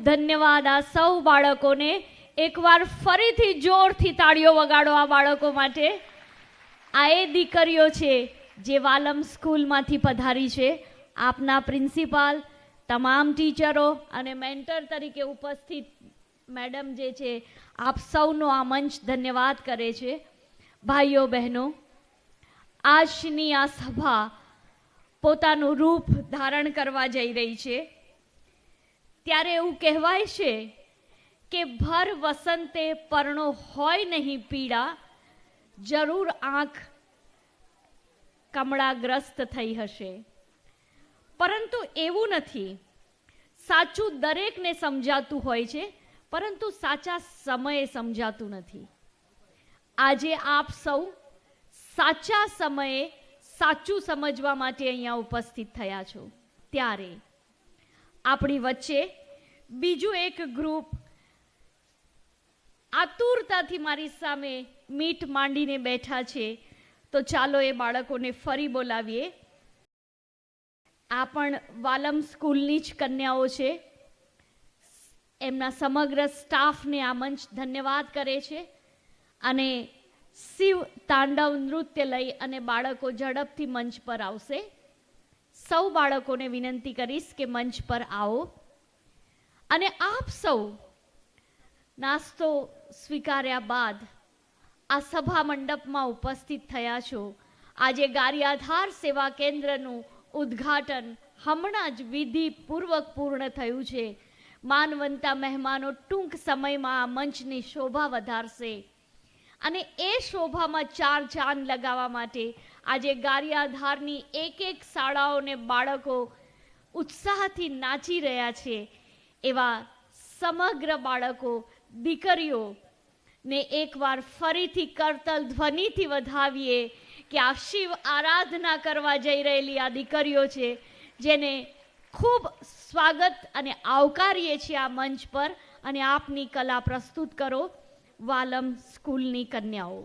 ધન્યવાદ આ સૌ બાળકોને. એકવાર ફરીથી જોરથી તાળીઓ વગાડો આ બાળકો માટે. આ એ દીકરીઓ છે જે વાલમ સ્કૂલમાંથી પધારી છે. આપના પ્રિન્સિપાલ, તમામ ટીચરો અને મેન્ટર તરીકે ઉપસ્થિત મેડમ જે છે, આપ સૌનો આ મંચ ધન્યવાદ કરે છે. ભાઈઓ બહેનો, આજની આ સભા પોતાનું રૂપ ધારણ કરવા જઈ રહી છે. ત્યારે એવું કહેવાય છે કે ભર વસંતે પરણો હોય નહીં પીડા, જરૂર આંખ કમળાગ્રસ્ત થઈ હશે. પરંતુ એવું નથી. સાચું દરેકને સમજાતું હોય છે, પરંતુ સાચા સમયે સમજાતું નથી. આજે આપ સૌ સાચા સમયે સાચું સમજવા માટે અહીંયા ઉપસ્થિત થયા છો. ત્યારે આપણી વચ્ચે બીજું એક ગ્રુપ આતુરતાથી મારી સામે મીટ માંડીને બેઠા છે. તો ચાલો એ બાળકોને ફરી બોલાવીએ. આ પણ વાલમ સ્કૂલની જ કન્યાઓ છે. એમના સમગ્ર સ્ટાફને આ મંચ ધન્યવાદ કરે છે. અને શિવ તાંડવ નૃત્ય લઈ અને બાળકો ઝડપથી મંચ પર આવશે. સૌ બાળકોને વિનંતી કરીશ કે મંચ પર આવો અને આપ સૌ નાસ્તો સ્વીકાર્યા બાદ આ સભા મંડપમાં ઉપસ્થિત થયા છો. આજે ગારિયાધાર સેવા કેન્દ્રનું ઉદ્ઘાટન હમણાં જ વિધિપૂર્વક પૂર્ણ થયું છે. માનવંતા મહેમાનો ટૂંક સમયમાં આ મંચની શોભા વધારશે અને એ શોભામાં ચાર ચાંદ લગાવવા માટે આજે ગારિયાધારની એક શાળાઓને બાળકો ઉત્સાહથી નાચી રહ્યા છે. એવા સમગ્ર બાળકો, દીકરીઓને એકવાર ફરીથી કરતલ ધ્વનિથી વધાવીએ કે આ શિવ આરાધના કરવા જઈ રહેલી આ દીકરીઓ છે, જેને ખૂબ સ્વાગત અને આવકારીએ છીએ આ મંચ પર. અને આપની કલા પ્રસ્તુત કરો વાલમ સ્કૂલની કન્યાઓ.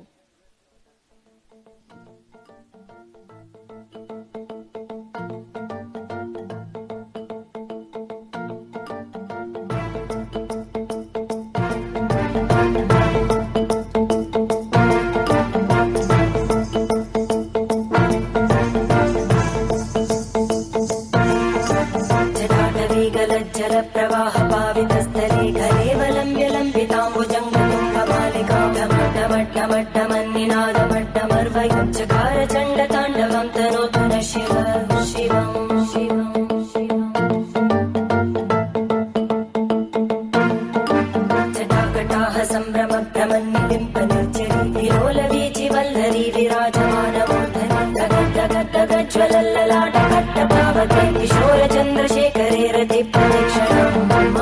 घट्टमन्निनादमट्टमर्वयं चकार चण्डताण्डवं तनोतु न शिव शिवं शिवं जटाकटाः सम्भ्रमभ्रमन्निलिम्पनिर्जरी विलोलवीचिवल्लरी विराजमानमूर्धनि दगद्दगद्दगज्ज्वलल्ललाटकट्टपावके किशोरचन्द्रशेखरे रतिप्रदक्षिणं मम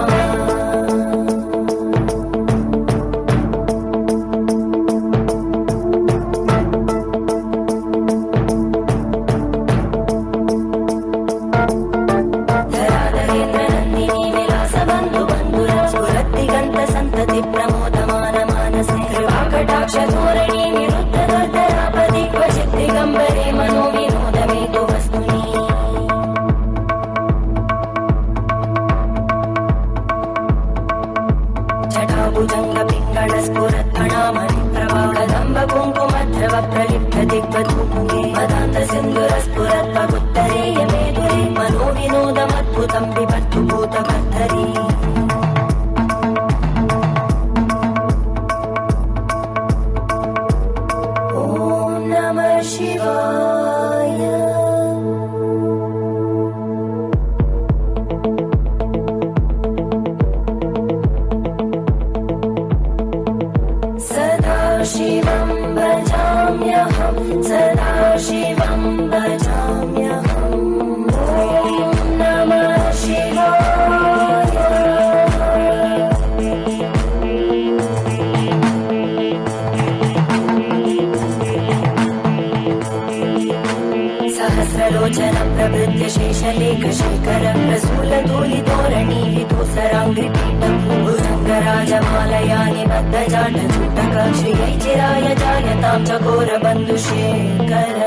प्रभृत्य शेषलेखशेखर प्रसूलधूलितोरणी विदूसराङ्घ्रिपीठं भुजङ्गराजमालया निबद्धजाटचूटक श्रियै चिराय जायतां चकोरबन्धुशेखर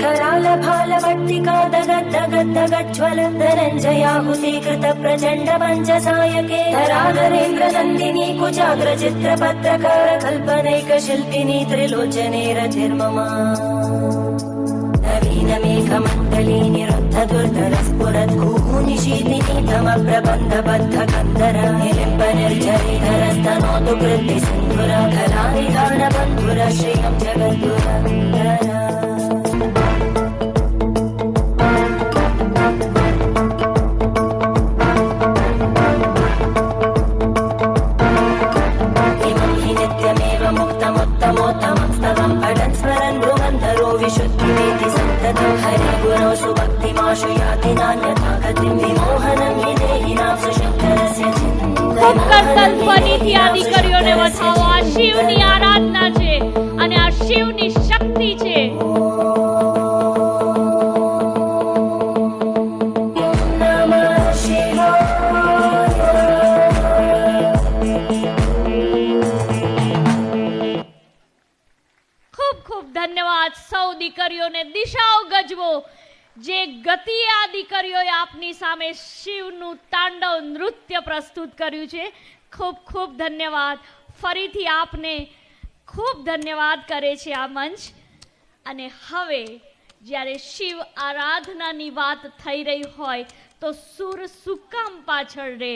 करालभालभट्टिका दगद्दगद्दगज्ज्वल धनञ्जयाहुति कृत प्रचण्ड पञ्चसायके धराधरेन्द्र नन्दिनी कुचाग्रचित्रपत्रकार कल्पनैकशिल्पिनी त्रिलोचने रथिर्ममा नवीनमेघमण्डली निरुद्ध दुर्धरस्फुरद्भूनिशीतिनी तमप्रबन्धबद्धकन्दर निलिम्ब निर्झरिधरस्तनोतु कृद्धिसिन्धुर कलानिधानबन्धुर श्रियं जगद्दुरन्दर मुक्तमोत्तमोत्तमं स्तवं पठन् स्मरन् भ्रुवन्धरो विशुद्धिवेति सन्ततं हरे गुरौ सुभक्तिमाशु याति नान्यथा गतिं विमोहनं हि देहिनां सुशङ्करस्य ખૂબ કરતલ ધ્વનિથી આ દીકરીઓને વધાવો. આ શિવની આરાધના છે અને આ શિવની શક્તિ છે. ધન્યવાદ સૌ દીકરીઓને. દિશાઓ ગજવો. જે ગતિએ આ દીકરીઓએ આપની સામે શિવનું તાંડવ નૃત્ય પ્રસ્તુત કર્યું છે. ખૂબ ખૂબ ધન્યવાદ. ફરીથી આપને ખૂબ ધન્યવાદ કરે છે આ મંચ. અને હવે જ્યારે શિવ આરાધનાની વાત થઈ રહી હોય તો સુર સુકામ પાછળ રે.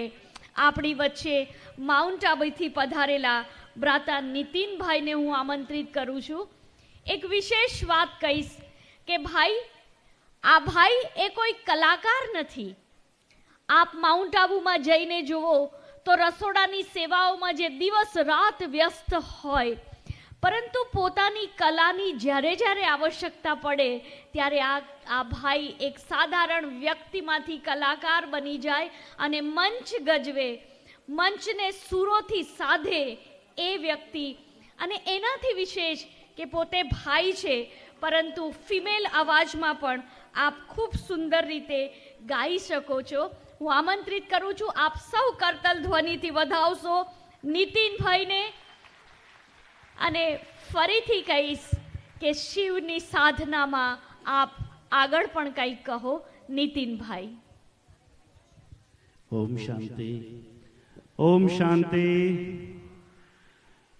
આપણી વચ્ચે માઉન્ટ આબુથી પધારેલા ભ્રાતા નીતિનભાઈને હું આમંત્રિત કરું છું. એક વિશેષ વાત કહીશ કે ભાઈ, આ ભાઈ એ કોઈ કલાકાર નથી. આપ માઉન્ટ આબુમાં જઈને જુઓ તો રસોડાની સેવાઓમાં જે દિવસ રાત વ્યસ્ત હોય, પરંતુ પોતાની કલાની જ્યારે જ્યારે આવશ્યકતા પડે ત્યારે આ ભાઈ એક સાધારણ વ્યક્તિમાંથી કલાકાર બની જાય અને મંચ ગજવે, મંચને સુરોથી સાધે એ વ્યક્તિ. અને એનાથી વિશેષ કે પોતે ભાઈ છે પરંતુ ફિમેલ અવાજમાં પણ આપ ખૂબ સુંદર રીતે ગાઈ શકો છો. હું આમંત્રિત કરું છું, આપ સૌ કરતલ ધ્વનિથી વધાવશો નીતિનભાઈને. અને ફરીથી કહીશ કે શિવની સાધનામાં આપ આગળ પણ કંઈક કહો નીતિનભાઈ. ओम शांति, ओम शांति.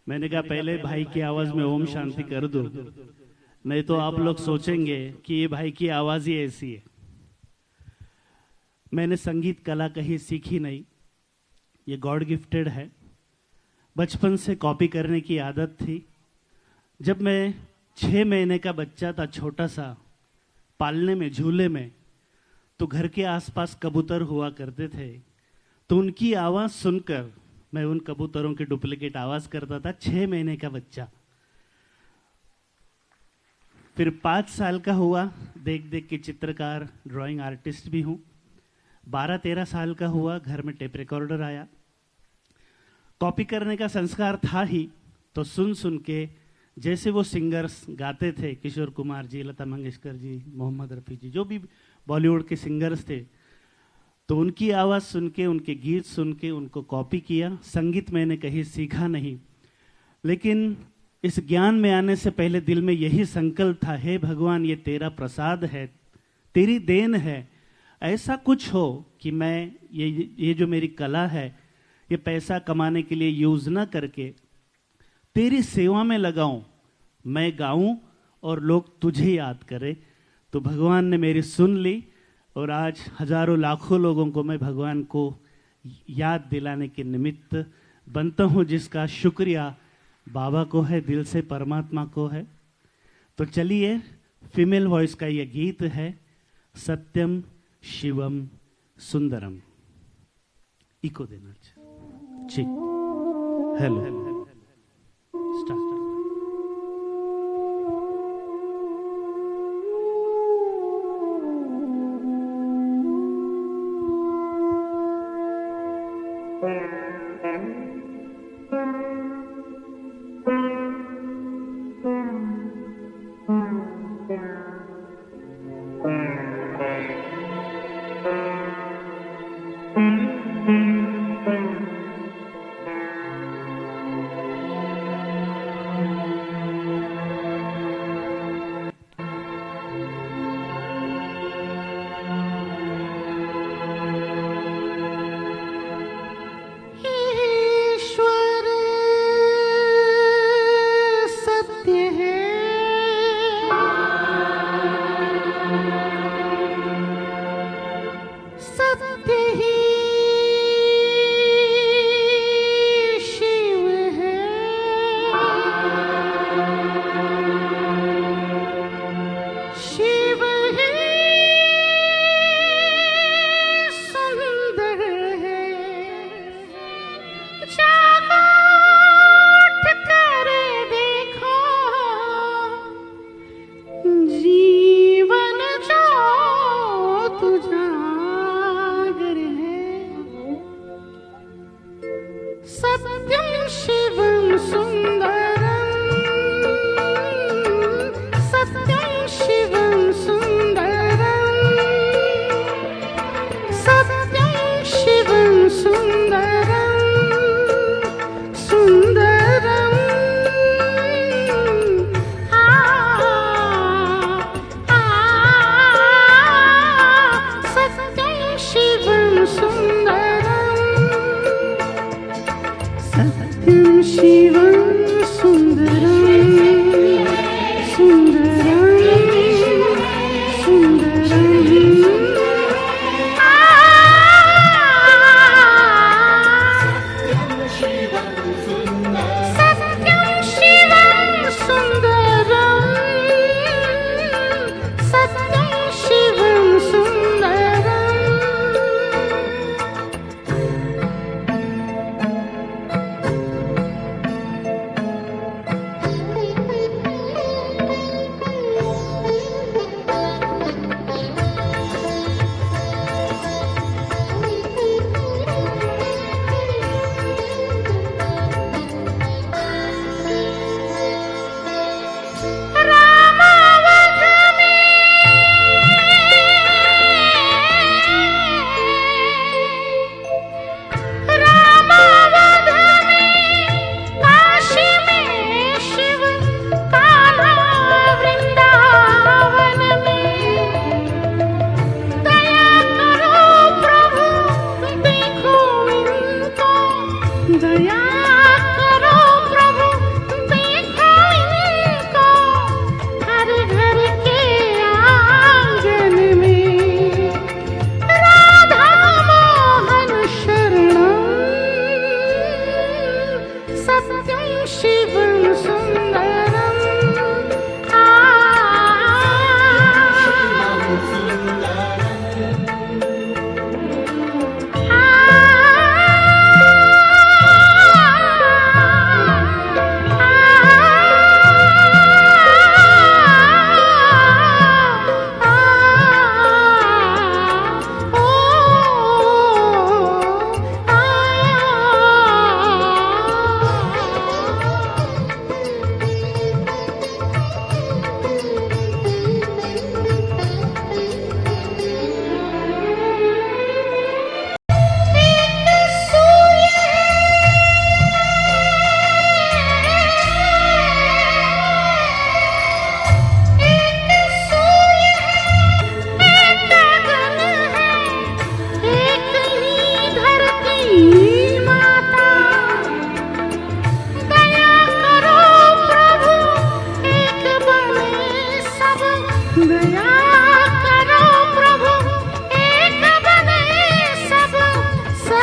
मैंने कहा पहले भाई की आवाज में ओम शांति कर दो, नहीं तो आप लोग सोचेंगे कि ये भाई की आवाज ही ऐसी है. मैंने संगीत कला कहीं सीखी नहीं, ये गॉड गिफ्टेड है। बचपन से कॉपी करने की आदत थी। जब मैं 6 महीने का बच्चा था, छोटा सा, पालने में, झूले में, तो घर के आसपास कबूतर हुआ करते थे, तो उनकी आवाज़ सुनकर मैं उन कबूतरों की डुप्लीकेट आवाज़ करता था, 6 महीने का बच्चा। फिर 5 साल का हुआ, देख देख के चित्रकार, ड्राइंग आर्टिस्ट भी हूँ। 12-13 साल का हुआ, घर में टेप रिकॉर्डर आया। कॉपी करने का संस्कार था ही, तो सुन सुन के जैसे वो सिंगर्स गाते थे, किशोर कुमार जी, लता मंगेशकर जी, मोहम्मद रफ़ी जी, जो भी बॉलीवुड के सिंगर्स थे, तो उनकी आवाज़ सुन के, उनके गीत सुन के उनको कॉपी किया। संगीत मैंने कहीं सीखा नहीं, लेकिन इस ज्ञान में आने से पहले दिल में यही संकल्प था, हे भगवान, ये तेरा प्रसाद है, तेरी देन है। ऐसा कुछ हो कि मैं ये जो मेरी कला है, ये पैसा कमाने के लिए यूज़ ना करके तेरी सेवा में लगाऊं, मैं गाऊं और लोग तुझे याद करें। तो भगवान ने मेरी सुन ली और आज हजारों लाखों लोगों को मैं भगवान को याद दिलाने के निमित्त बनता हूं, जिसका शुक्रिया बाबा को है, दिल से परमात्मा को है। तो चलिए, फीमेल वॉइस का ये गीत है, सत्यम शिवम सुंदरम। इको देना जी। Hello start.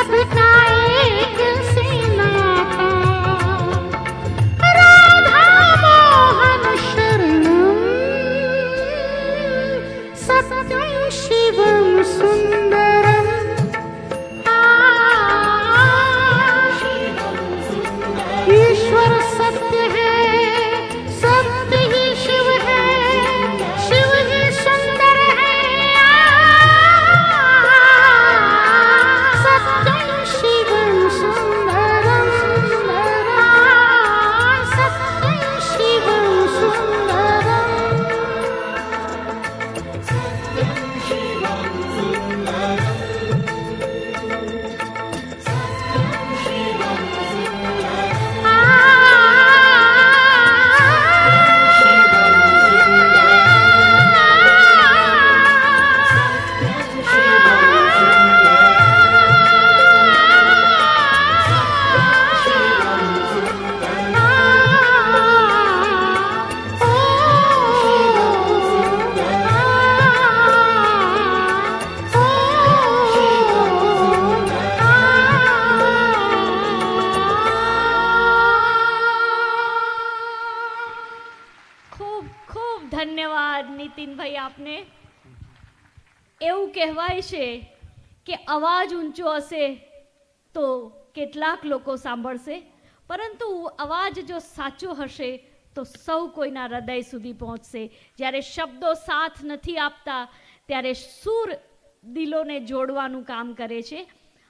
सबका एक सीना था। राधा मोहन शरणम सत्यम शिवम सुंदरम। ईश्वर सत्य है, सत्य ही शिव है, शिव ही सुंदर है। सत्यम शिवम सुंदरम, सत्यम शिवम सुंदरम। ખૂબ ખૂબ ધન્યવાદ નીતિનભાઈ આપને. એવું કહેવાય છે કે અવાજ ઊંચો હશે તો કેટલાક લોકો સાંભળશે, પરંતુ અવાજ જો સાચો હશે તો સૌ કોઈના હૃદય સુધી પહોંચશે. જ્યારે શબ્દો સાથ નથી આપતા ત્યારે સૂર દિલોને જોડવાનું કામ કરે છે.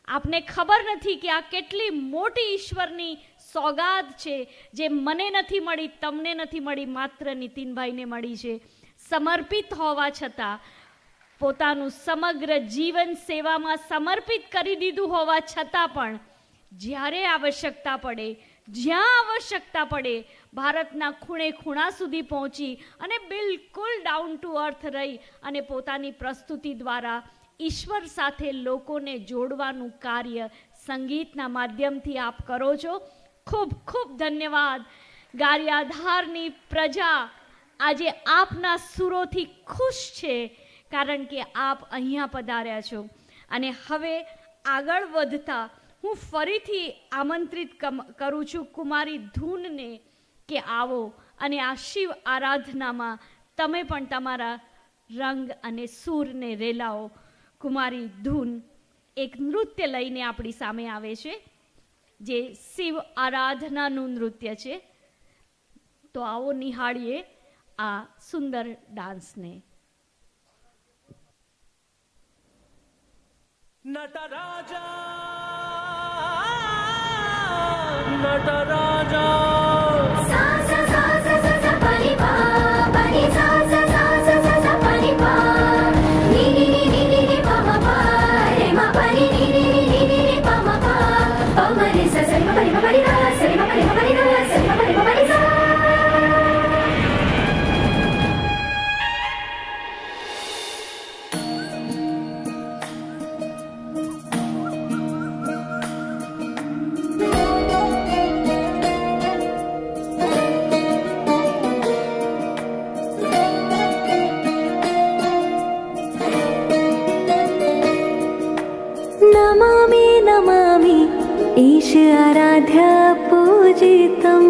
આપને ખબર નથી કે આ કેટલી મોટી ઈશ્વરની સોગાદ છે જે મને નથી મળી, તમને નથી મળી, માત્ર નીતિનભાઈને મળી છે. સમર્પિત હોવા છતાં, પોતાનું સમગ્ર જીવન સેવામાં સમર્પિત કરી દીધું હોવા છતાં પણ જ્યારે આવશ્યકતા પડે, જ્યાં આવશ્યકતા પડે, ભારતના ખૂણે ખૂણા સુધી પહોંચી અને બિલકુલ ડાઉન ટુ અર્થ રહી અને પોતાની પ્રસ્તુતિ દ્વારા ઈશ્વર સાથે લોકોને જોડવાનું કાર્ય સંગીતના માધ્યમથી આપ કરો છો. ખૂબ ખૂબ ધન્યવાદ. ગારિયાધારની પ્રજા આજે આપના સુરોથી ખુશ છે કારણ કે આપ અહીંયા પધાર્યા છો. અને હવે આગળ વધતા હું ફરીથી આમંત્રિત કરું છું કુમારી ધૂનને કે આવો અને આ શિવ આરાધનામાં તમે પણ તમારા રંગ અને સૂરને રેલાવો. કુમારી ધૂન એક નૃત્ય લઈને આપણી સામે આવે છે જે શિવ આરાધનાનું નૃત્ય છે. તો આવો નિહાળીએ આ સુંદર ડાન્સને. નટરાજા નટરાજા नमामि नमामि ईश आराध्य पूजितम्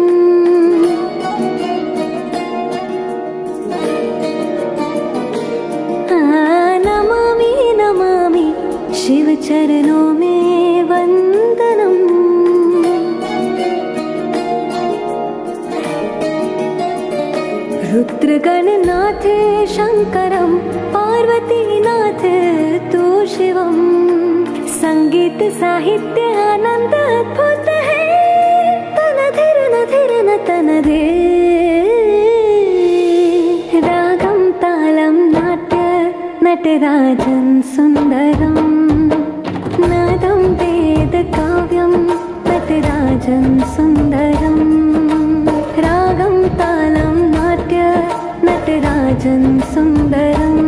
नमामि नमामि शिव चरणों में वंदनम् रुद्रगणनाथ शंकरं पार्वतीनाथ तु शिवम् संगीत साहित्य आनंद अद्भुत है तन धीर न धीर न तन दे रागम तालम नाट्य नटराजन सुंदरम नादम वेद काव्यम नटराजन सुंदरम रागम तालम नाट्य नटराजन सुंदरम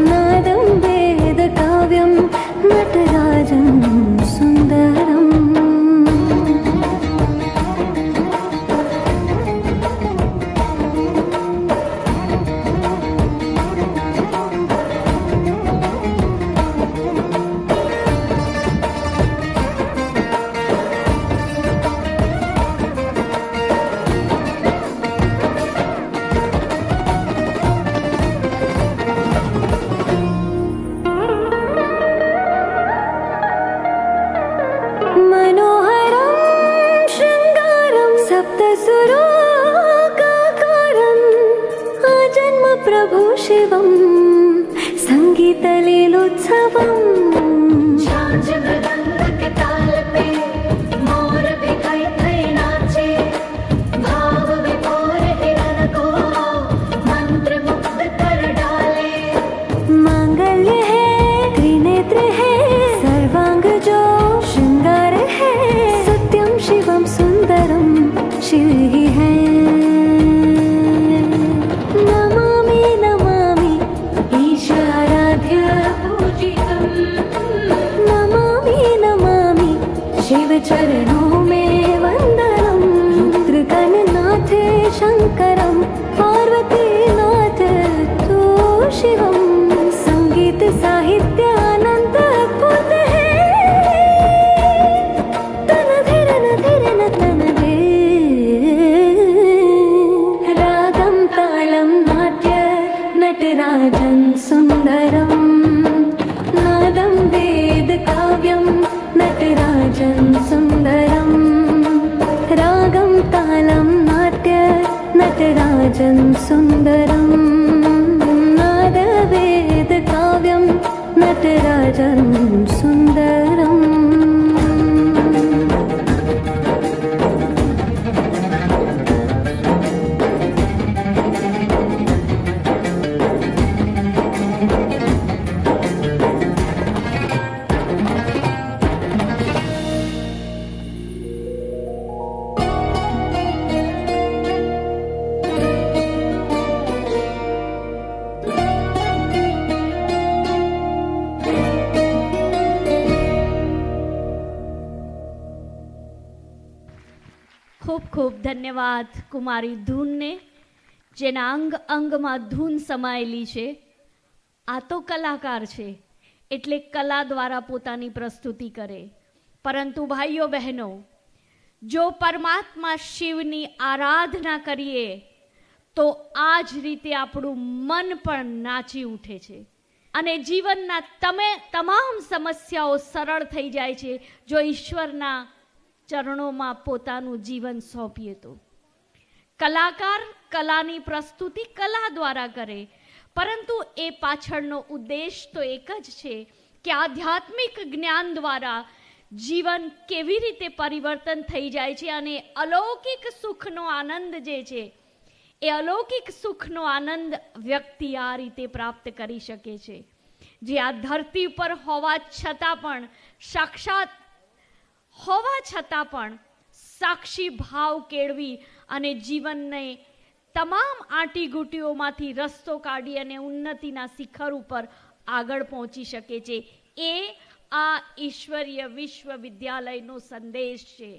नादम वेद काव्यम नटराजन सुंदरम. सप्तसुराकाकारम् आजन्म प्रभु शिवम् सङ्गीतलीलोत्सवम् झांझ मृदंग के ताल पे मोर भी खै खै नाचे भाव विभोर हिरण को मंत्र मुग्ध कर डाले मांगल्य है त्रिनेत्र है सर्वांग जो श्रृंगार है सत्यम शिवम सुंदरम शिव ही है नमामि नमामि ईशाराध्य पूजितम् नमामि नमामि शिव चरणों में वंदनम रुद्रगणनाथ शंकरम पार्वती नाथ तो शिवम संगीत साहित्य अनंत अद्भुत है तन धीर न तन दे रागम तालम नाट्य नटराजन सुंदरम नादम वेद काव्यम नटराजन सुंदरम रागम तालम नाट्य नटराजन सुंदरम नाद वेद काव्यम नटराजन सुंदरम ખૂબ ખૂબ ધન્યવાદ કુમારી ધૂનને, જેના અંગ અંગમાં ધૂન સમાયેલી છે. આ તો કલાકાર છે એટલે કલા દ્વારા પોતાની પ્રસ્તુતિ કરે. પરંતુ ભાઈઓ બહેનો, જો પરમાત્મા શિવની આરાધના કરીએ તો આ જ રીતે આપણું મન પણ નાચી ઉઠે છે અને જીવનના તમામ સમસ્યાઓ સરળ થઈ જાય છે જો ઈશ્વરના ચરણોમાં પોતાનું જીવન સોંપીએ તો. કલાકાર કલાની પ્રસ્તુતિ કલા દ્વારા કરે, પરંતુ એ પાછળનો ઉદ્દેશ તો એક જ છે કે આધ્યાત્મિક જ્ઞાન દ્વારા જીવન કેવી રીતે પરિવર્તન થઈ જાય છે અને અલૌકિક સુખનો આનંદ જે છે એ અલૌકિક સુખનો આનંદ વ્યક્તિ આ રીતે પ્રાપ્ત કરી શકે છે, જે આ ધરતી પર હોવા છતાં પણ સાક્ષી ભાવ કેળવી અને જીવનને તમામ આંટીઘૂંટીઓમાંથી રસ્તો કાઢી અને ઉન્નતિના શિખર ઉપર આગળ પહોંચી શકે છે. એ આ ઈશ્વરીય વિશ્વવિદ્યાલયનો સંદેશ છે.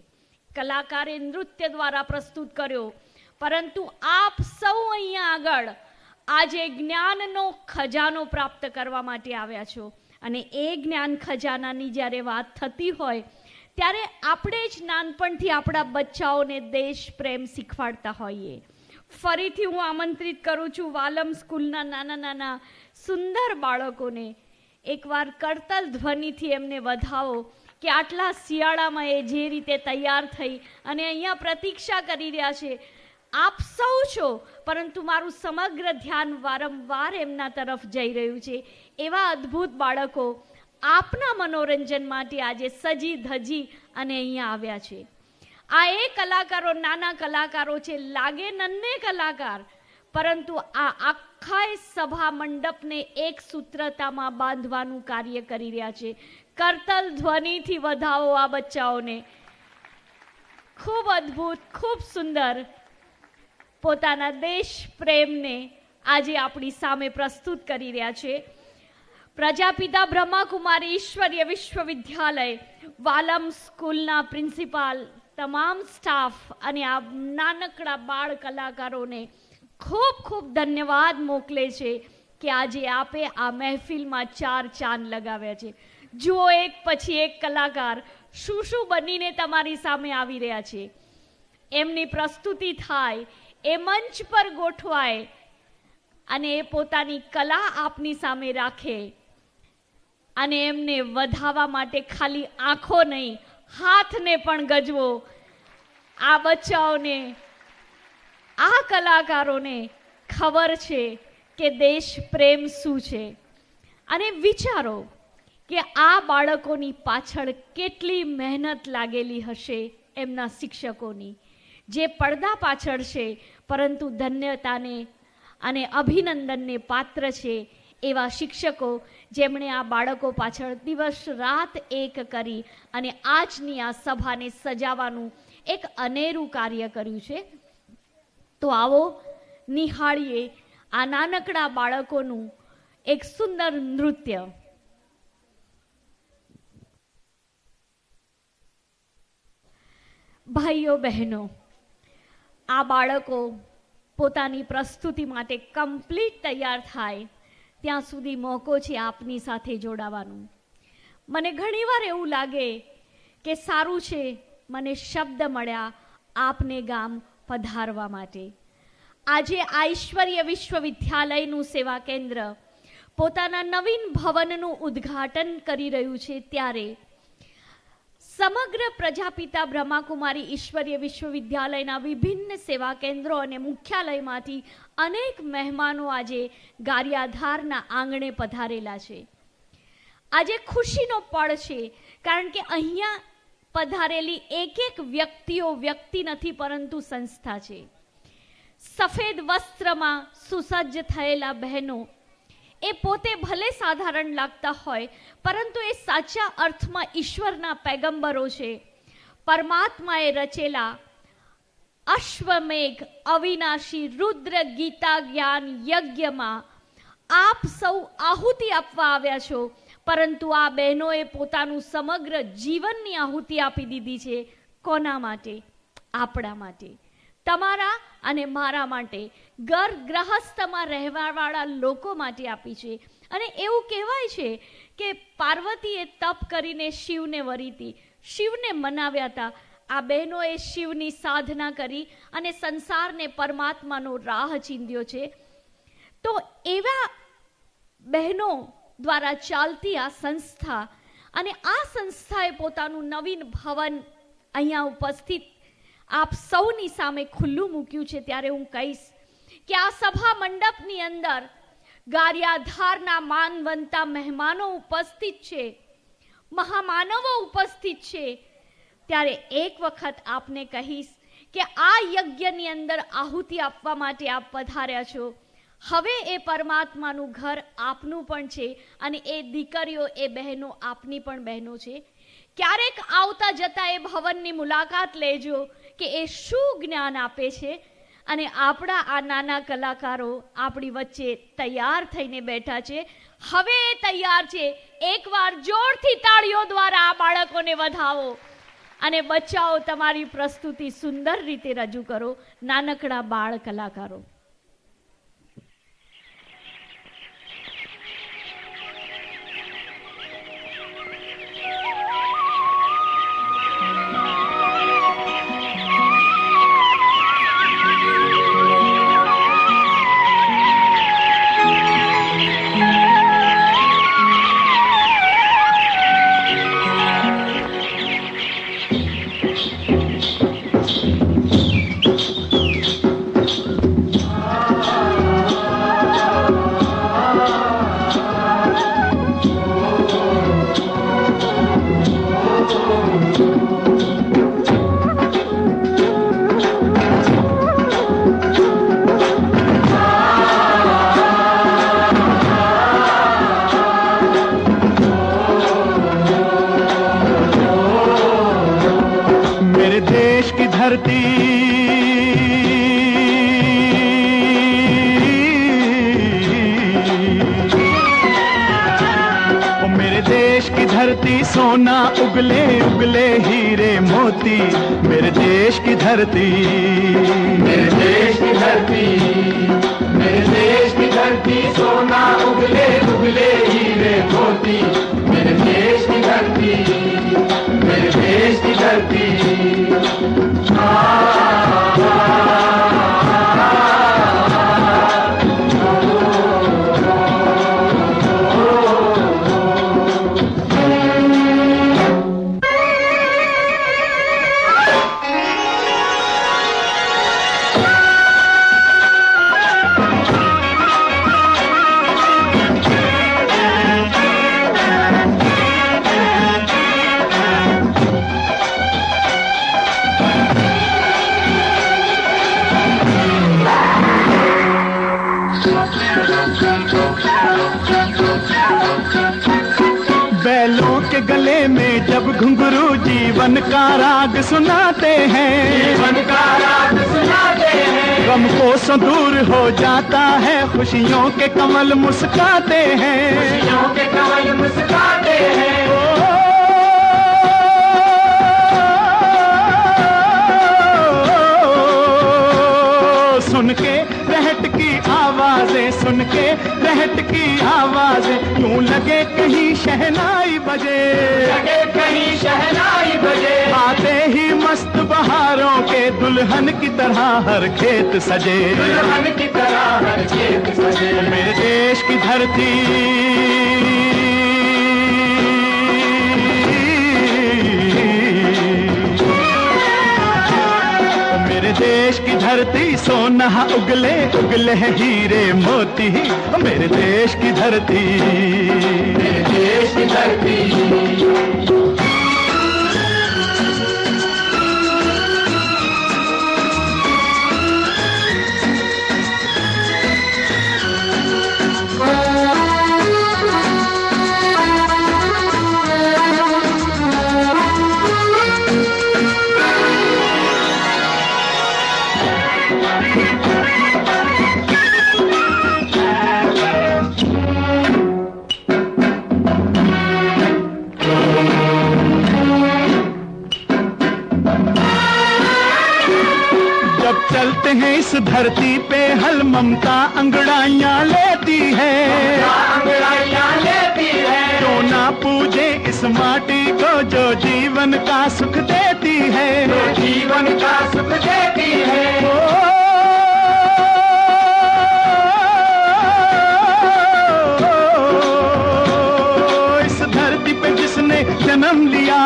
કલાકારે નૃત્ય દ્વારા પ્રસ્તુત કર્યો, પરંતુ આપ સૌ અહીંયા આગળ આજે જ્ઞાનનો ખજાનો પ્રાપ્ત કરવા માટે આવ્યા છો અને એ જ્ઞાન ખજાનાની જ્યારે વાત થતી હોય ત્યારે આપણે જ નાનપણથી આપણા બચ્ચાઓને દેશ પ્રેમ શીખવાડતા હોઈએ. ફરીથી હું આમંત્રિત કરું છું વાલમ સ્કૂલના નાના નાના સુંદર બાળકોને, એકવાર કરતલ ધ્વનિથી એમને વધાવો કે આટલા શિયાળામાં એ જે રીતે તૈયાર થઈ અને અહીંયા પ્રતીક્ષા કરી રહ્યા છે. આપ સૌ છો, પરંતુ મારું સમગ્ર ધ્યાન વારંવાર એમના તરફ જઈ રહ્યું છે. એવા અદ્ભુત બાળકો આપના મનોરંજન માટે આજે સજી ધજી અને અહીંયા આવ્યા છે. આ એ કલાકારો નાના કલાકારો છે, લાગે નન્હે કલાકાર, પરંતુ આ આખા સભા મંડપને એક સૂત્રતામાં બાંધવાનું કાર્ય કરી રહ્યા છે. કરતલ ધ્વનિથી વધાવો આ બચ્ચાઓને. ખૂબ અદ્ભુત, ખૂબ સુંદર પોતાના દેશ પ્રેમને આજે આપણી સામે પ્રસ્તુત કરી રહ્યા છે. પ્રજાપિતા બ્રહ્માકુમારી ઈશ્વરીય વિશ્વવિદ્યાલય વાલમ સ્કૂલના પ્રિન્સિપાલ, તમામ સ્ટાફ અને આ નાનકડા બાળ કલાકારોને ખૂબ ખૂબ ધન્યવાદ મોકલે છે કે આજે આપે આ મહેફિલમાં 4 ચાંદ લગાવ્યા છે. જુઓ એક પછી એક કલાકાર શું શું બનીને તમારી સામે આવી રહ્યા છે. એમની પ્રસ્તુતિ થાય, એ મંચ પર ગોઠવાય અને એ પોતાની કલા આપની સામે રાખે અને એમને વધાવવા માટે ખાલી આંખો નહીં, હાથને પણ ગજવો. આ બચ્ચાઓને, આ કલાકારોને ખબર છે કે દેશ પ્રેમ શું છે. અને વિચારો કે આ બાળકોની પાછળ કેટલી મહેનત લાગેલી હશે એમના શિક્ષકોની, જે પડદા પાછળ છે પરંતુ ધન્યતાને અને અભિનંદનને પાત્ર છે એવા શિક્ષકો, જેમણે આ બાળકો પાછળ દિવસ રાત એક કરી અને આજની આ સભાને સજાવવાનું એક અનેરું કાર્ય કર્યું છે. તો આવો નિહાળીએ આ નાનકડા બાળકોનું એક સુંદર નૃત્ય. ભાઈઓ બહેનો, આ બાળકો પોતાની પ્રસ્તુતિ માટે કમ્પ્લીટ તૈયાર થાય ત્યાં સુધી મોકો છે આપની સાથે જોડાવાનું. મને ઘણીવાર એવું લાગે કે સારું છે મને શબ્દ મળ્યા આપને ગામ પધારવા માટે. આજે ઐશ્વર્ય વિશ્વવિદ્યાલયનું સેવા કેન્દ્ર પોતાના નવીન ભવનનું ઉદ્ઘાટન કરી રહ્યું છે, ત્યારે સમગ્ર પ્રજાપિતા બ્રહ્માકુમારી ઈશ્વરીય વિશ્વવિદ્યાલયના વિભિન્ન સેવા કેન્દ્રો અને મુખ્યાલયમાંથી અનેક મહેમાનો આજે ગારિયાધારના આંગણે પધારેલા છે. આજે ખુશીનો પળ છે, કારણ કે અહીંયા પધારેલી એક એક વ્યક્તિઓ વ્યક્તિ નથી પરંતુ સંસ્થા છે. સફેદ વસ્ત્રમાં સુસજ્જ થયેલા બહેનો એ પોતે ભલે સાધારણ લાગતા હોય પરંતુ એ સાચા અર્થમાં ઈશ્વરના પૈગંબરો છે. પરમાત્માએ રચેલા અશ્વમેઘ અવિનાશી રુદ્ર ગીતા જ્ઞાન યજ્ઞમાં આપ સૌ આહુતિ આપવા આવ્યા છો, પરંતુ આ બહેનોએ પોતાનું સમગ્ર જીવનની આહુતિ આપી દીધી છે. કોના માટે? આપણા માટે, તમારા અને મારા માટે, ઘર ગ્રહસ્થમાં રહેવાવાળા લોકો માટે આપી છે. અને એવું કહેવાય છે કે પાર્વતીએ તપ કરીને શિવને વરીતી, શિવને મનાવ્યા હતા. આ બહેનોએ શિવની સાધના કરી અને સંસારને પરમાત્માનો રાહ ચીંધ્યો છે. તો એવા બહેનો દ્વારા ચાલતી આ સંસ્થા, અને આ સંસ્થાએ પોતાનું નવીન ભવન અહીંયા ઉપસ્થિત આપ સૌની સામે ખુલ્લું મૂક્યું છે. ત્યારે હું કહીશ કે આ સભા મંડપની અંદર ગારિયાધારના માનવંતા મહેમાનો ઉપસ્થિત છે, મહામાનવો ઉપસ્થિત છે. ત્યારે એક વખત આપને કહીશ કે આ યજ્ઞની અંદર આહુતિ આપવા માટે આપ પધાર્યા છો. હવે એ પરમાત્માનું ઘર આપનું પણ છે, અને એ દીકરીઓ, એ બહેનો આપની પણ બહેનો છે. ક્યારેક આવતા જતા એ ભવનની મુલાકાત લેજો કે એ શું જ્ઞાન આપે છે. અને આપણા આ નાના કલાકારો આપણી વચ્ચે તૈયાર થઈને બેઠા છે. હવે એ તૈયાર છે. એકવાર જોરથી તાળીઓ દ્વારા આ બાળકોને વધાવો અને બચ્ચાઓ તમારી પ્રસ્તુતિ સુંદર રીતે રજૂ કરો. નાનકડા બાળ કલાકારો. सोना उगले उगले हीरे मोती, मेरे देश की धरती, मेरे देश की धरती, मेरे देश की धरती, सोना उगले उगले हीरे मोती, मेरे देश की धरती, मेरे देश की धरती. जीवन का राग सुनाते हैं, जीवन का राग सुनाते हैं। गम को सो दूर हो जाता है, खुशियों के कमल मुस्काते हैं, खुशियों के कमल मुस्काते हैं। सुन के रहट की आवाजें, सुन के रहट की आवाजें, यूं लगे कहीं शहनाई बजे, लगे कहीं शहनाई बजे। आते ही मस्त बहारों के दुल्हन की तरह हर खेत सजे, दुल्हन की तरह हर खेत सजे। मेरे देश की धरती, मेरे देश की धरती सोना उगले उगले हीरे मोती, मेरे देश की धरती, मेरे देश की धरती। चलते हैं इस धरती पे हल ममता अंगड़ाइयाँ लेती है, अंगड़ाइयाँ लेती है। जो ना पूजे इस माटी को जो जीवन का सुख देती है, जो जीवन का सुख देती है। इस धरती पे जिसने जन्म लिया,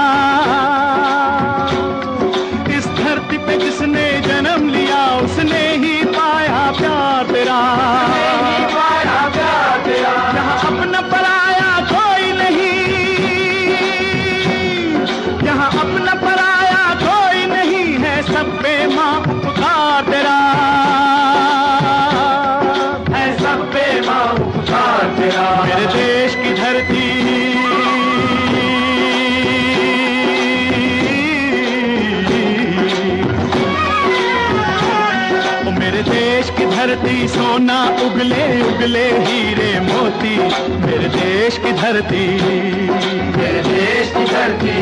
इस धरती पे जिसने जन्म लिया, उसने ही पाया प्यार तेरा, पाया प्यार तेरा। यहाँ अपना पराया कोई नहीं, यहाँ अपना पराया कोई नहीं है, सब पे माँ उपकार तेरा है, सब पे माँ उपकार तेरा। मेरे देश की धरती, देश की धरती सोना उगले उगले हीरे मोती, मेरे देश की धरती, मेरे देश की धरती।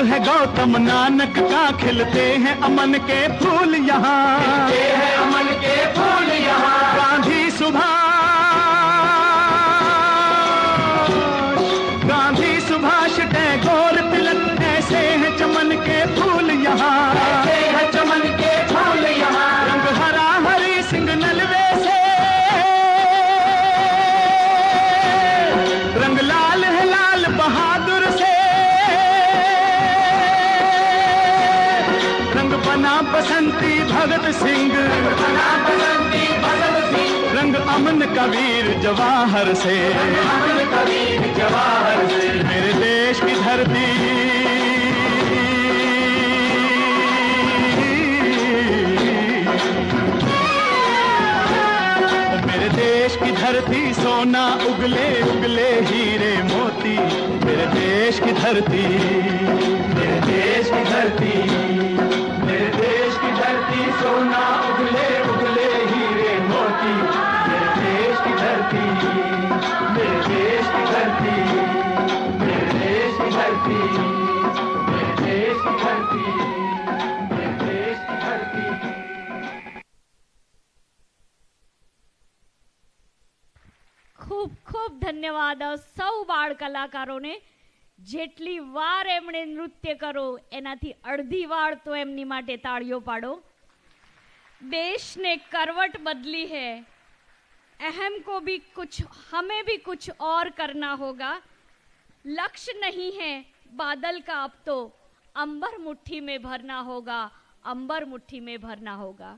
है गौतम नानक का, खिलते हैं अमन के फूल यहाँ, खिलते हैं अमन के फूल यहाँ। गांधी सुभाष टैगोर तिलक, ऐसे हैं चमन के फूल यहाँ, ऐसे हैं चमन के फूल यहाँ। रंग हरा हरी सिंह नलवे से, रंग लाल है लाल बहादुर से, बना बसंती भगत सिंह, बना बसंती भगत सिंह। रंग अमन कबीर जवाहर से, अमन कबीर जवाहर से। मेरे देश की धरती, मेरे देश की धरती सोना उगले उगले हीरे मोती, मेरे देश की धरती, मेरे देश की धरती, मेरे देश की धरती सोना उगले उगले हीरे मोती, मेरे देश की धरती, मेरे देश की धरती, मेरे देश की धरती, मेरे देश की धरती, मेरे देश की धरती। ખૂબ ખૂબ ધન્યવાદ સૌ બાળ કલાકારોને. જેટલી વાર એમણે નૃત્ય કરો એનાથી અડધી વાર તો એમની માટે તાળીઓ પાડો. देश ने करवट बदली है, अहम को भी कुछ, हमें भी कुछ और करना होगा. लक्ष्य नहीं है बादल का, अब तो अंबर मुट्ठी में भरना होगा, अंबर मुट्ठी में भरना होगा.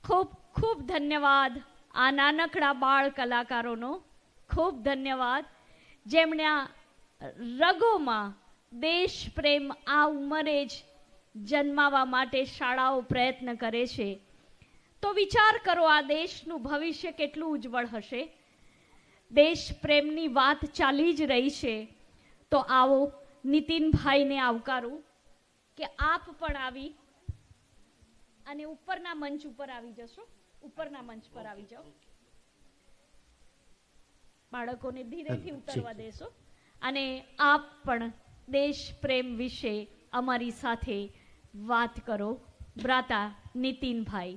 खूब खूब धन्यवाद आ नानकड़ा बाळ कलाकारोनो. खूब धन्यवाद जेमणे आ रगोमां देश प्रेम आ उमरे ज જન્માવા માટે શાળાઓ પ્રયત્ન કરે છે. તો વિચાર કરો આ દેશનું ભવિષ્ય કેટલું ઉજ્જવળ હશે. દેશ પ્રેમની વાત ચાલી જ રહી છે તો આવો નીતિનભાઈને આવકારું કે આપ પણ આવી અને ઉપરના મંચ ઉપર આવી જશો. ઉપરના મંચ પર આવી જાઓ. બાળકોને ધીરેથી ઉતરવા દેશો અને આપ પણ દેશ પ્રેમ વિશે અમારી સાથે વાત કરો. ભ્રાતા નીતિનભાઈ.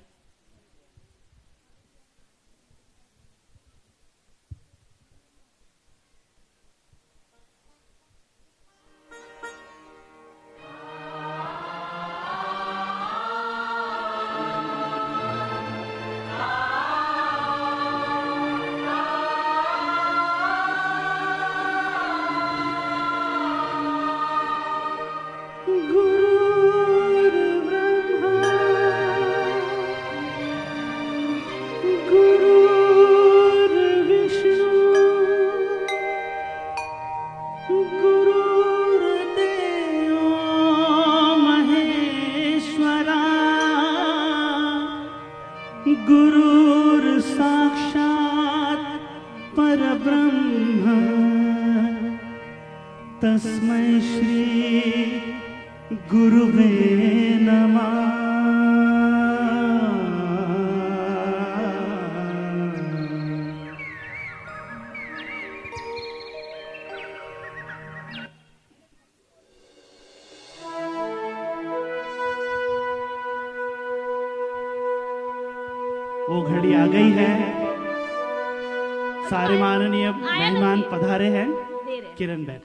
गुरुर साक्षात परब्रह्म तस्मै श्री गुरुवे नमः. वो घड़ी आ गई है. सारे माननीय मेहमान पधारे हैं. किरण बहन.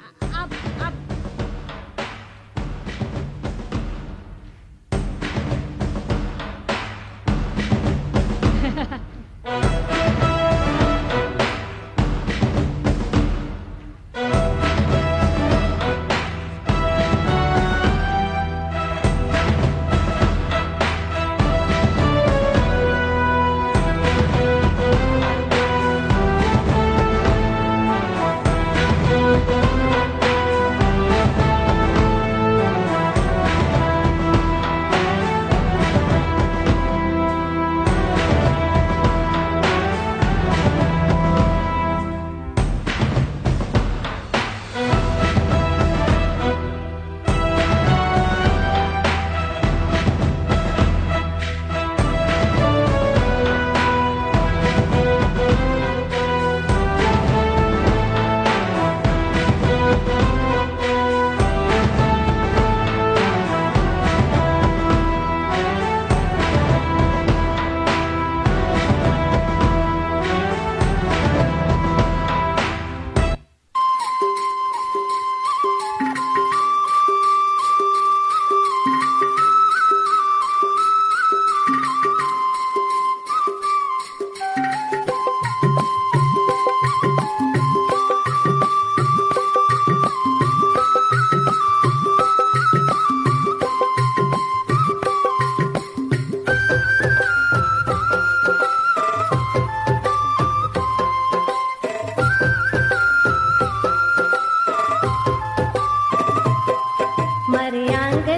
मरे आंगन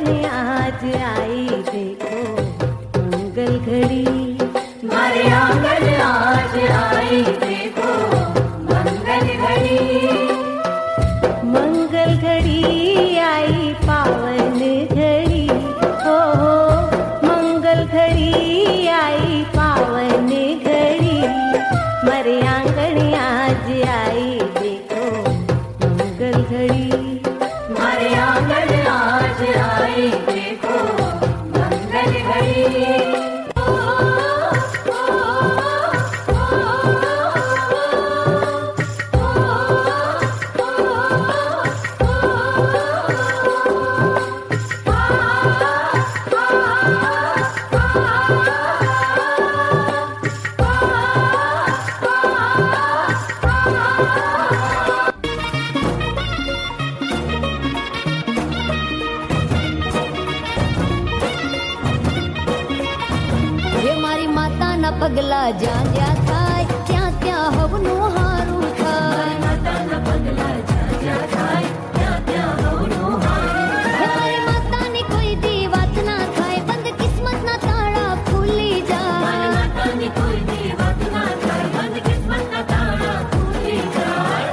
आज आई देखो मंगल घड़ी. પગલા જ્યાં જ્યાં થાય ત્યાં ત્યાં હવનું હારું થાય. માતાના પગલા જ્યાં જ્યાં થાય ત્યાં ત્યાં હવનું હારું થાય. મારી માતાની કોઈ દી વાત ના થાય, બંધ કિસ્મતના તાળા ખુલી જાય. માતાની કોઈ દી વાત ના થાય, બંધ કિસ્મતના તાળા ખુલી જાય.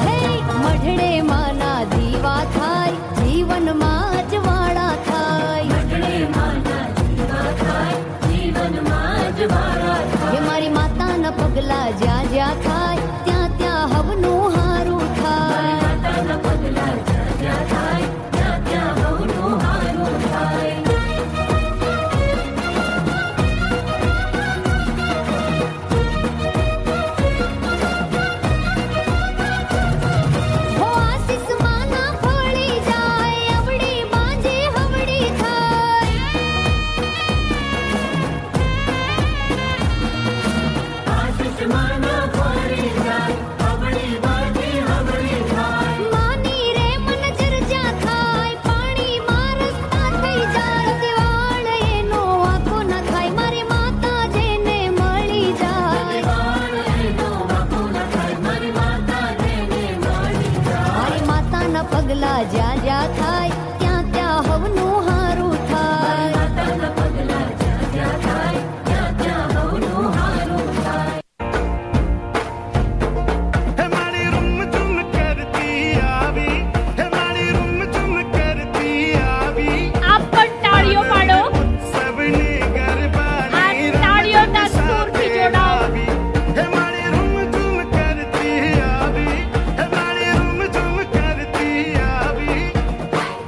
હે મઢડે માના દીવા થાય, જીવનમાં અજવાળા થાય. મઢડે માના જીવા થાય, જીવનમાં અજવાળા થાય. હે મારી માતાના પગલા જ્યાં જ્યાં થાય ત્યાં ત્યાં હવનું હારું થાય. માતાના પગલા જ્યાં જ્યાં થાય ત્યાં ત્યાં હવનું હારું થાય. હો આશીષ માના ફળી જાય, અવળી બાંજે હવળી થાય. આશીષ માના ફળી જાય, હવળી બાજી હવળી થાય. માની રે મન જરજા થાય, પાણીમાં રસ્તા થઈ જાય. દિવાળ એનો આખો ન થાય, મારી માતા જેને મળી જાય. વાળ એનો વાંકો ન થાય, મારી માતા જેને મળી જાય. મારી માતાના પગલા જ્યાં જ્યાં થાય ત્યાં ત્યાં હવનું હારું થાય. માતાના પગલા જ્યાં જ્યાં થાય ત્યાં ત્યાં હવનું હારું થાય. હે મારી રૂમ ઝુમ કરતી આવી, હે મારી રૂમ ઝુમ કરતી આવી. આપ પણ તાળીઓ પાડો. સબને ગરબાની આ તાળીઓના સૂરથી જોડાઓ. હે મારી રૂમ ઝુમ કરતી આવી, હે મારી રૂમ ઝુમ કરતી આવી.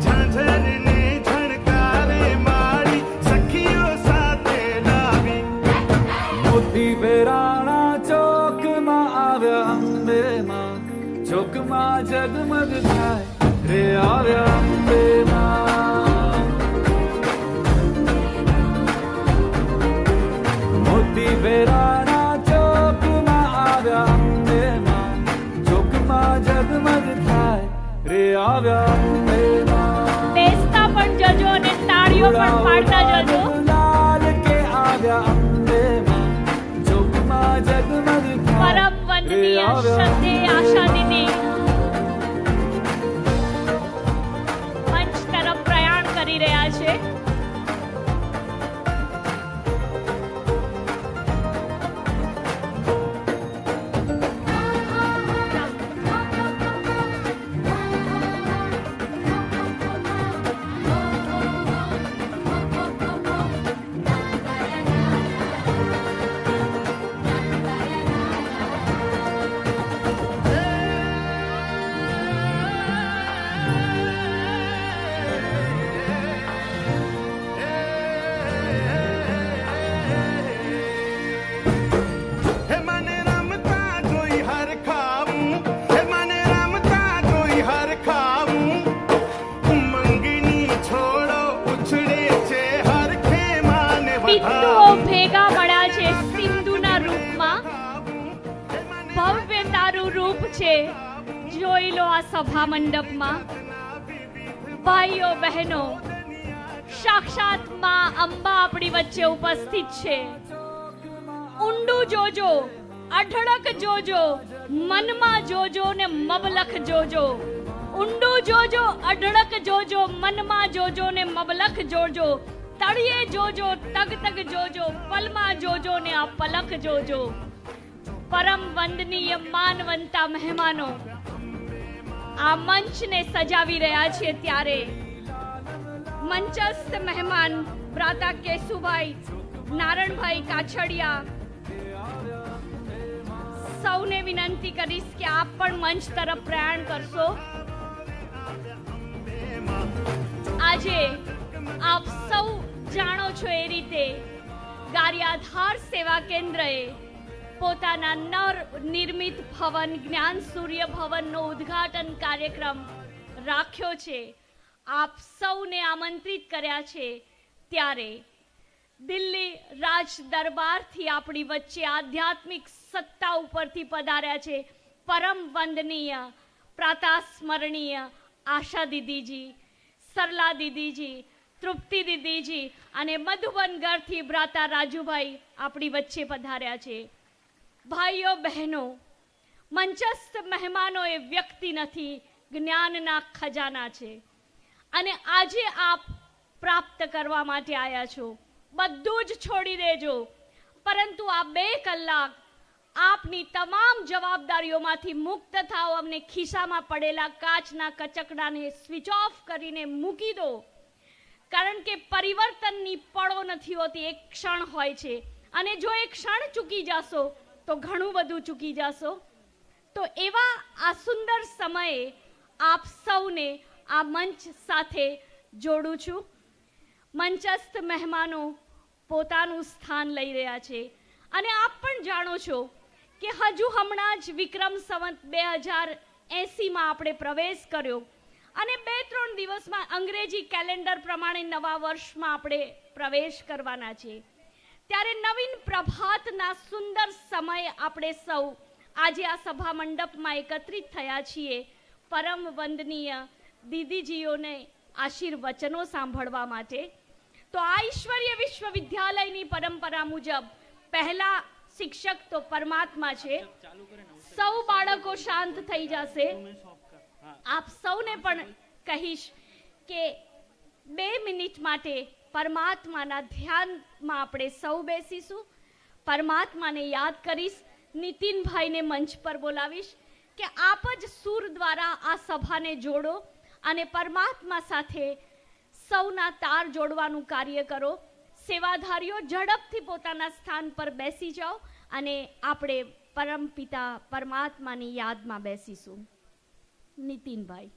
ઝાંઝરને ઝણકારે મારી સખીઓ સાથે લાવી. મોતી બેરાણા ચોકમાં આવ્યા અંબે માં, ચોકમાં જગમગ થાય રે આવ્યા અંબે માં. મોતી બેરાણા ચોકમાં આવ્યા અંબે માં, ચોકમાં જગમગ થાય રે આવ્યા અંબે માં. બેસતા પણ જજો અને તાળીઓ પણ પાડતા જજો. લાલ કે આવ્યા અંબે માં, ચોકમાં જગમગ થાય પરમ વંદનીય શ્રદ્ધેય આશા દીદી મંચ તરફ પ્રયાણ કરી રહ્યા છે. હે મને રમતા જોઈ હર ખાવું, હે મને રમતા જોઈ હર ખાવું. મંગની છોડો ઉછળે છે હર ખેમાને બિંદુઓ ભેગા મળ્યા છે સિંધુના રૂપમાં. ભવ્ય તારું રૂપ છે, જોઈ લો આ સભા મંડપમાં. ભાઈઓ બહેનો, સાક્ષાત માં અંબા આપણી વચ્ચે ઉપસ્થિત છે. ઊંડું જોજો, અઢળક જોજો, મનમાં જોજો ને મબલખ જોજો. ઊંડું જોજો, અઢળક જોજો, મનમાં જોજો ને મબલખ જોજો. તળિયે જોજો, તગ તગ જોજો, પલમાં જોજો ને આ પલખ જોજો. પરમ વંદનીય માનવંતા મહેમાનો આ મંચને સજાવી રહ્યા છે ત્યારે મંચસ્થ મહેમાન ભ્રાતા કેશુભાઈ નારણભાઈ કાછડિયા સૌને વિનંતી કરીશ કે આપ પણ મંચ તરફ પ્રયાણ કરશો. આજે આપ સૌ જાણો છો એ રીતે ગારિયાધાર સેવા કેન્દ્રએ પોતાના નવ નિર્મિત ભવન જ્ઞાન સૂર્ય ભવનનો ઉદ્ઘાટન કાર્યક્રમ રાખ્યો છે. આપ સૌને આમંત્રિત કર્યા છે ત્યારે દિલ્હી રાજ દરબારથી આપણી વચ્ચે આધ્યાત્મિક સત્તા ઉપરથી પધાર્યા છે પરમ વંદનીય પ્રાતઃ સ્મરણીય આશા દીદીજી, સરલા દીદીજી, તૃપ્તિ દીદીજી અને મધુબન ઘરથી ભ્રાતા રાજુભાઈ આપણી વચ્ચે પધાર્યા છે. ભાઈઓ બહેનો, મંચસ્થ મહેમાનો એ વ્યક્તિ નથી, જ્ઞાનના ખજાના છે. અને આજે આપ પ્રાપ્ત કરવા માટે આવ્યા છો. બધું જ છોડી દેજો, પરંતુ આ 2 કલાક આપની તમામ જવાબદારીઓમાંથી મુક્ત થાઓ. અમને ખિસ્સામાં પડેલા કાચના કચકડાને સ્વિચ ઓફ કરીને મૂકી દો, કારણ કે પરિવર્તનની પળો નથી હોતી, એક ક્ષણ હોય છે. અને જો એક ક્ષણ ચૂકી જશો તો ઘણું બધું ચૂકી જશો. તો એવા આ સુંદર સમયે આપ સૌને આ મંચ સાથે જોડું છું. મંચસ્થ મહેમાનો પોતાનું સ્થાન લઈ રહ્યા છે અને આપ પણ જાણો છો કે હજુ હમણાં જ વિક્રમ સંવત 2080માં આપણે પ્રવેશ કર્યો અને 2-3 દિવસમાં અંગ્રેજી કેલેન્ડર પ્રમાણે નવા વર્ષમાં આપણે પ્રવેશ કરવાના છે. ત્યારે નવીન પ્રભાતના સુંદર સમયે આપણે સૌ આજે આ સભા મંડપમાં એકત્રિત થયા છીએ પરમ વંદનીય દીદીજીઓને આશીર્વચનો સાંભળવા માટે. તો આ ઈશ્વરીય વિશ્વવિદ્યાલયની પરંપરા મુજબ પહેલા શિક્ષક તો પરમાત્મા છે. સૌ બાળકો શાંત થઈ જશે. આપ સૌને પણ કહીશ કે 2 મિનિટ માટે પરમાત્માના ધ્યાનમાં આપણે સૌ બેસીશું. પરમાત્માને યાદ કરીશ. નીતિનભાઈને મંચ પર બોલાવીશ કે આપ જ સૂર દ્વારા આ સભાને જોડો અને પરમાત્મા સાથે સૌના તાર જોડવાનું કાર્ય કરો. સેવાધારીઓ ઝડપથી પોતાના સ્થાન પર બેસી જાઓ અને આપણે પરમપિતા પરમાત્માની યાદમાં બેસીશું. નીતિનભાઈ.